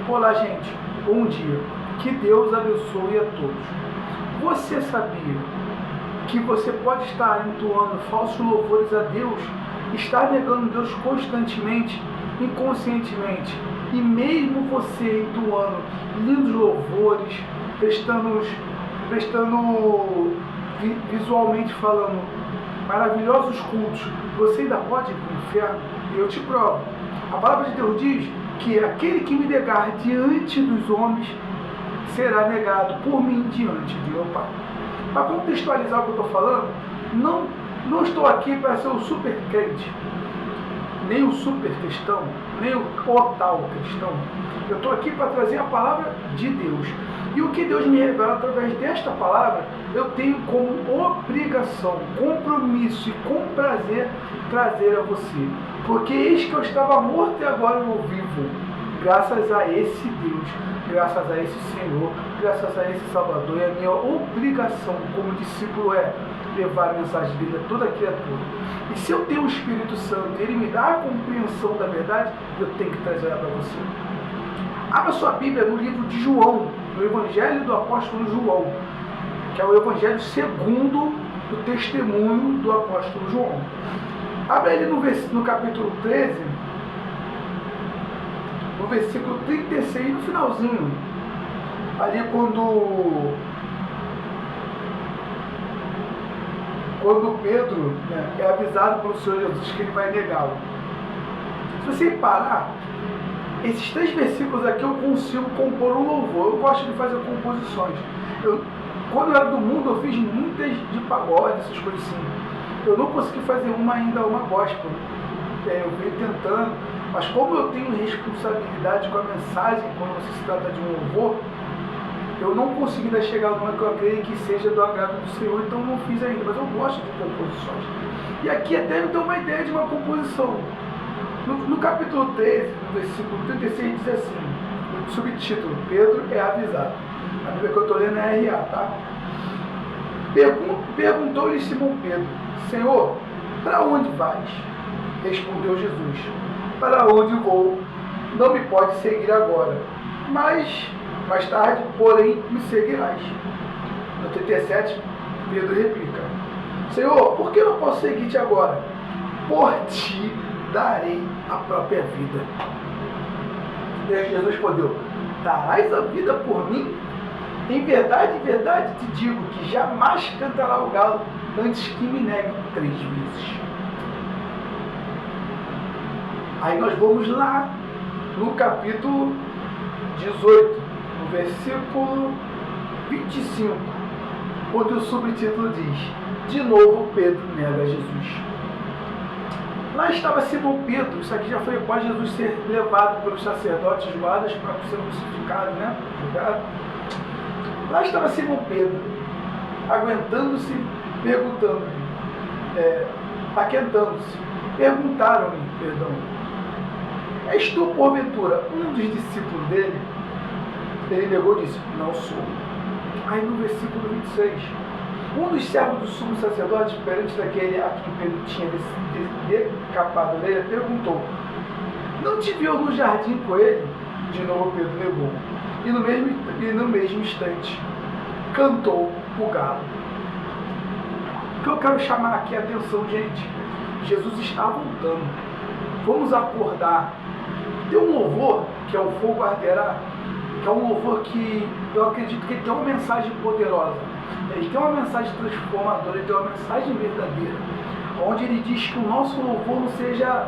Olá, gente. Bom dia. Que Deus abençoe a todos. Você sabia que você pode estar entoando falsos louvores a Deus, estar negando Deus constantemente, inconscientemente, e mesmo você entoando lindos louvores, prestando visualmente falando maravilhosos cultos, você ainda pode ir para o inferno? Eu te provo. A palavra de Deus diz que aquele que me negar diante dos homens será negado por mim diante de meu Pai. Para contextualizar o que eu estou falando, não estou aqui para ser o super crente, nem o super cristão, nem o total cristão. Eu estou aqui para trazer a palavra de Deus. E o que Deus me revela através desta palavra, eu tenho como obrigação, compromisso e com prazer trazer a você. Porque eis que eu estava morto e agora eu vivo. Graças a esse Deus, graças a esse Senhor, graças a esse Salvador. E a minha obrigação como discípulo é levar a mensagem dele a toda criatura. E se eu tenho o Espírito Santo, ele me dá a compreensão da verdade, eu tenho que trazer ela para você. Abra sua Bíblia no livro de João, no Evangelho do Apóstolo João, que é o Evangelho segundo o testemunho do Apóstolo João. Abra ele no capítulo 13, no versículo 36, no finalzinho, ali quando Pedro, é avisado pelo Senhor Jesus que ele vai negá-lo. Se você parar, esses 3 versículos aqui eu consigo compor um louvor. Eu gosto de fazer composições. Quando eu era do mundo, eu fiz muitas de pagode, essas coisas assim. Eu não consegui fazer uma gospel. Eu venho tentando, mas como eu tenho responsabilidade com a mensagem, quando se trata de um louvor, eu não consegui ainda chegar numa que eu creio que seja do agrado do Senhor, então não fiz ainda, mas eu gosto de composições. E aqui até me deu uma ideia de uma composição. No capítulo 13, no versículo 36, diz assim, o subtítulo, Pedro é avisado. A Bíblia que eu estou lendo é RA, tá? Perguntou-lhe Simão Pedro, Senhor, para onde vais? Respondeu Jesus, para onde vou? Não me pode seguir agora, mas mais tarde, porém, me seguirás. No 37, Pedro replica, Senhor, por que não posso seguir-te agora? Por ti darei a própria vida. E aí Jesus respondeu, darás a vida por mim? Em verdade te digo que jamais cantará o galo antes que me negue 3 vezes. Aí nós vamos lá no capítulo 18, no versículo 25, onde o subtítulo diz, de novo Pedro nega Jesus. Lá estava Simão Pedro, isso aqui já foi após Jesus ser levado pelos sacerdotes guardas para ser crucificado, julgado. Lá estava Simão Pedro, aguentando-se, aquentando-se. Perguntaram-lhe, és tu, porventura, um dos discípulos dele? Ele negou e disse, não sou. Aí no versículo 26, um dos servos do sumo sacerdote, perante daquele a quem Pedro tinha decapado a orelha, perguntou, não te viu no jardim com ele? De novo Pedro negou. E no mesmo instante, cantou o galo. O que eu quero chamar aqui a atenção, gente, Jesus está voltando. Vamos acordar. Tem um louvor, que é o Fogo Arderá, que é um louvor que eu acredito que ele tem uma mensagem poderosa. Ele tem uma mensagem transformadora, ele tem uma mensagem verdadeira, onde ele diz que o nosso louvor não seja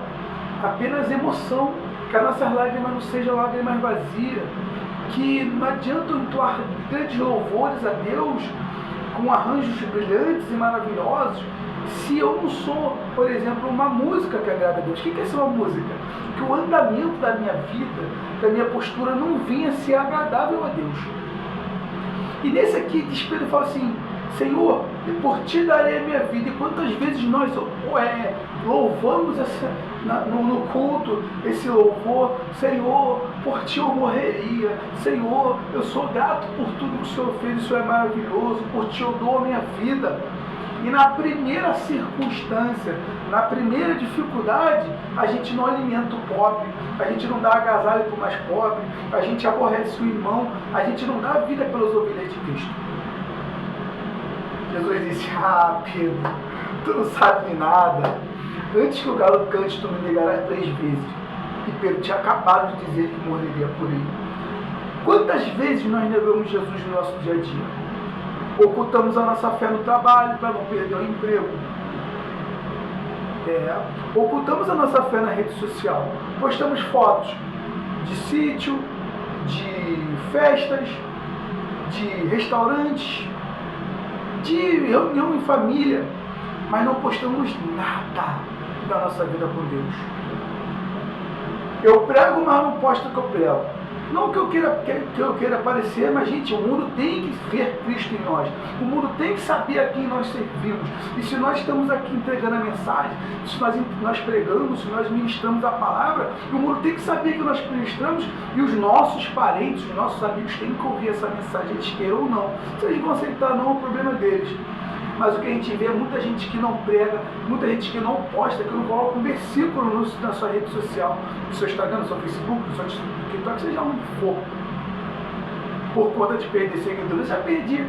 apenas emoção, que as nossas lágrimas não sejam lágrimas vazias, que não adianta eu entoar grandes louvores a Deus com arranjos brilhantes e maravilhosos se eu não sou, por exemplo, uma música que agrada a Deus. O que é ser uma música? Que o andamento da minha vida, da minha postura não vinha a ser agradável a Deus. E nesse aqui, Pedro fala assim, Senhor, por ti darei a minha vida. E quantas vezes nós louvamos no culto esse louvor, Senhor, por ti eu morreria, Senhor, eu sou grato por tudo que o Senhor fez, o Senhor é maravilhoso, por ti eu dou a minha vida. E na primeira circunstância, na primeira dificuldade, a gente não alimenta o pobre, a gente não dá agasalho para o mais pobre, a gente aborrece o irmão, a gente não dá vida pelas ovelhas de Cristo. Jesus disse: ah, Pedro, tu não sabe nada. Antes que o galo cante, tu me negarás 3 vezes. E Pedro tinha acabado de dizer que morreria por ele. Quantas vezes nós negamos Jesus no nosso dia a dia? Ocultamos a nossa fé no trabalho para não perder o emprego. Ocultamos a nossa fé na rede social. Postamos fotos de sítio, de festas, de restaurantes, de reunião em família, mas não postamos nada da nossa vida com Deus. Eu prego, mas não posto o que eu prego. Não que eu queira aparecer, mas, gente, o mundo tem que ver Cristo em nós. O mundo tem que saber a quem nós servimos. E se nós estamos aqui entregando a mensagem, se nós pregamos, se nós ministramos a palavra, o mundo tem que saber que nós ministramos, e os nossos parentes, os nossos amigos têm que ouvir essa mensagem, eles queiram ou não. Se eles vão aceitar ou não, é o problema deles. Mas o que a gente vê é muita gente que não prega, muita gente que não posta, que não coloca um versículo na sua rede social, no seu Instagram, no seu Facebook, no seu TikTok, seja onde for. Por conta de perder seguidores, eu já perdi.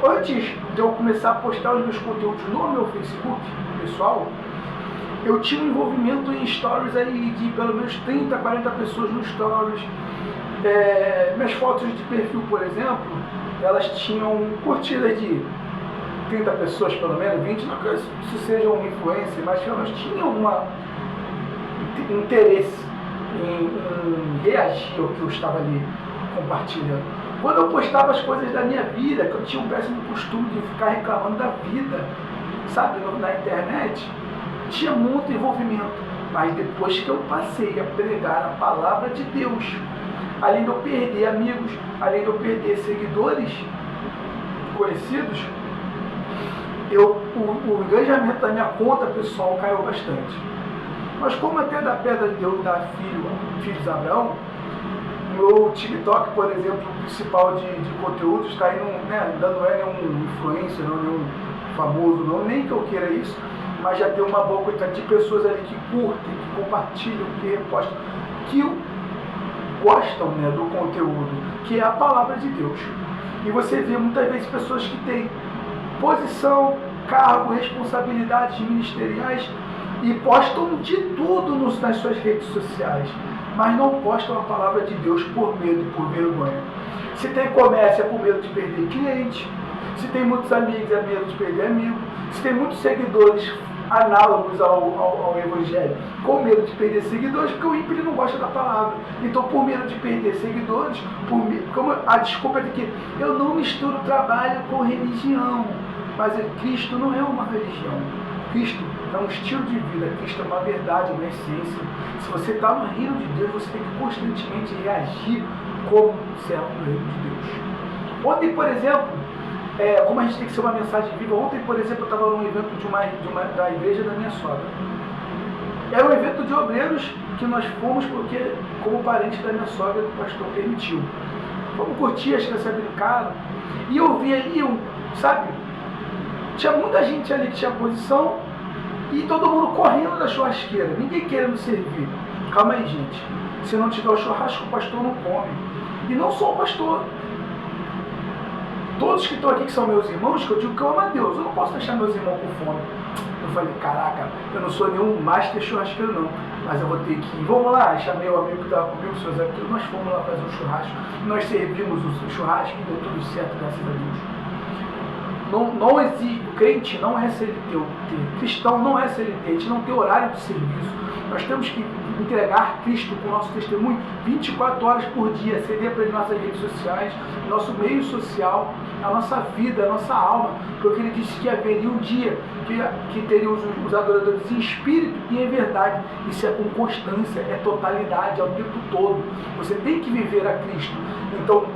Antes de eu começar a postar os meus conteúdos no meu Facebook pessoal, eu tinha um envolvimento em stories aí de pelo menos 30, 40 pessoas nos stories. Minhas fotos de perfil, por exemplo, elas tinham curtidas de 30 pessoas, pelo menos 20, não que isso seja uma influência, mas que elas tinham um interesse em reagir ao que eu estava ali compartilhando. Quando eu postava as coisas da minha vida, que eu tinha um péssimo costume de ficar reclamando da vida, sabe, na internet, tinha muito envolvimento. Mas depois que eu passei a pregar a palavra de Deus, além de eu perder amigos, além de eu perder seguidores conhecidos, o engajamento da minha conta pessoal caiu bastante. Mas como até da pedra de Deus dá filhos de Abraão, meu TikTok, por exemplo, o principal de conteúdo está aí, ainda não é nenhum influencer, não é nenhum famoso, não, nem que eu queira isso, mas já tem uma boa quantidade de pessoas ali que curtem, que compartilham, que repostam, que gostam, do conteúdo, que é a palavra de Deus. E você vê muitas vezes pessoas que têm posição, cargo, responsabilidades ministeriais e postam de tudo nas suas redes sociais, mas não postam a palavra de Deus por medo e por vergonha. Se tem comércio é por medo de perder cliente, se tem muitos amigos é medo de perder amigo, se tem muitos seguidores análogos ao Evangelho, com medo de perder seguidores, porque o ímpio não gosta da palavra. Então, por medo de perder seguidores, como a desculpa é de que eu não misturo trabalho com religião. Mas Cristo não é uma religião. Cristo é um estilo de vida. Cristo é uma verdade, uma essência. Se você está no reino de Deus, você tem que constantemente reagir como servo do reino de Deus. Ontem, por exemplo, como a gente tem que ser uma mensagem viva, ontem, por exemplo, eu estava num evento da igreja da minha sogra. Era um evento de obreiros que nós fomos porque, como parente da minha sogra, o pastor permitiu. Vamos curtir, as crianças brincaram. E eu vi ali, tinha muita gente ali que tinha posição e todo mundo correndo da churrasqueira, ninguém querendo servir. Calma aí, gente. Se não tiver o churrasco, o pastor não come. E não só o pastor. Todos que estão aqui, que são meus irmãos, que eu digo que eu amo a Deus, eu não posso deixar meus irmãos com fome. Eu falei, caraca, eu não sou nenhum master churrasqueiro não, mas eu vou ter que ir. Vamos lá, chamei o amigo que estava comigo, o seu Zé, nós fomos lá fazer um churrasco, nós servimos o churrasco e deu tudo certo, graças a Deus. Crente não é CLT, cristão não é CLT, a gente não tem horário de serviço. Nós temos que entregar Cristo com o nosso testemunho 24 horas por dia, ceder para as nossas redes sociais, nosso meio social, a nossa vida, a nossa alma, porque ele disse que haveria um dia que teria os adoradores em espírito e em verdade. Isso é com constância, é totalidade, é o tempo todo. Você tem que viver a Cristo. Então,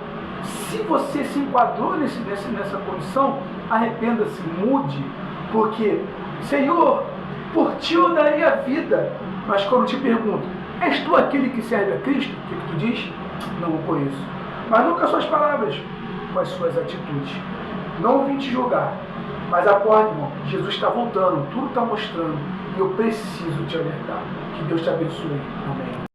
se você se enquadrou nessa condição, arrependa-se, mude, porque, Senhor, por ti eu daria a vida. Mas quando te pergunto, és tu aquele que serve a Cristo? O que tu diz? Não o conheço. Mas não com as suas palavras, com as suas atitudes. Não vim te julgar, Mas acorda, irmão, Jesus está voltando, tudo está mostrando, e eu preciso te alertar. Que Deus te abençoe. Amém.